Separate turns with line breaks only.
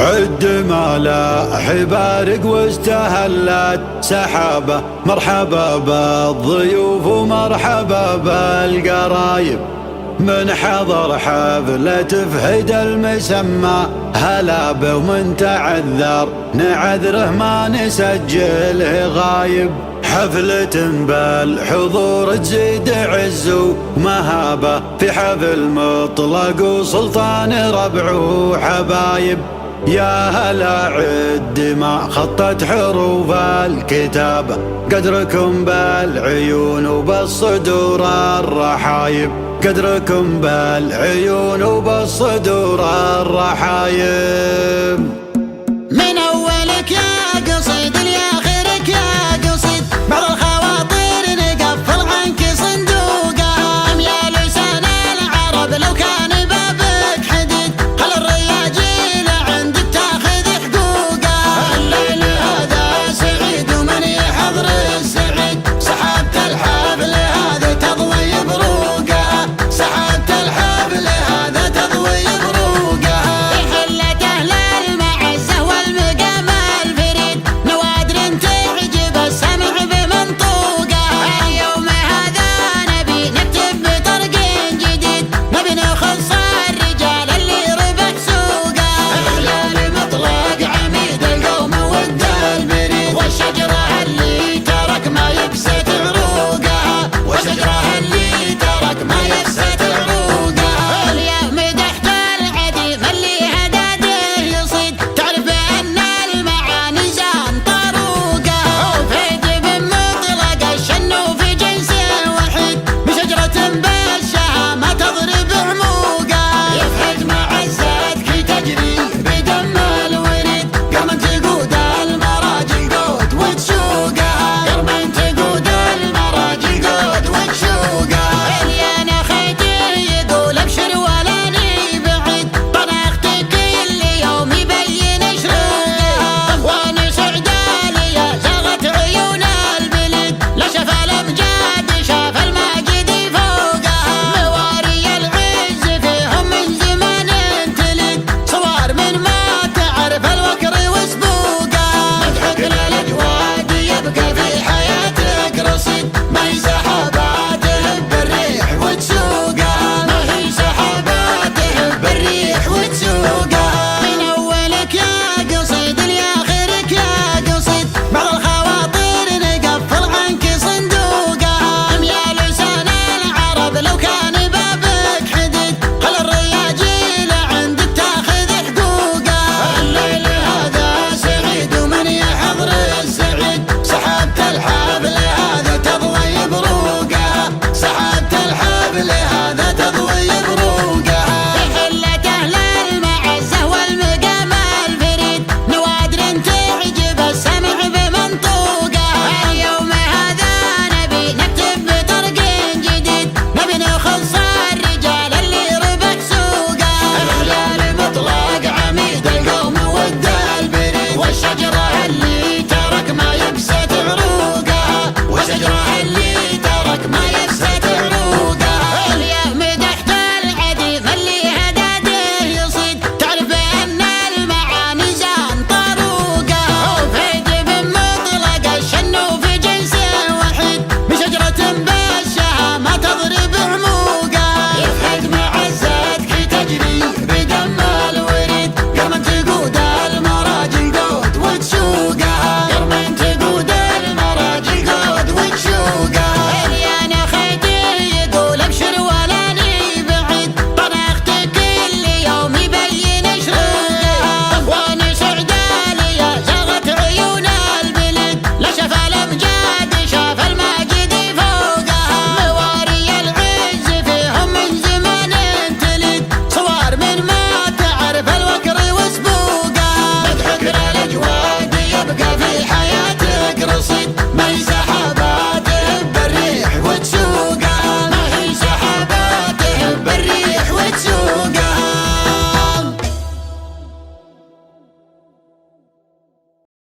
عد ما لا حبارق واستهلت سحابة، مرحبا بالضيوف ومرحبا بالقرايب، من حضر حفلة فهد المسمى هلا به، ومن تعذر نعذره ما نسجله غايب. حفلة بالحضور تزيد عز ومهابة، في حفل مطلق وسلطان ربع وحبايب. يا هلا عد ما خطت حروف الكتابة، قدركم بالعيون وبالصدور الرحايب، قدركم بالعيون وبالصدور الرحايب.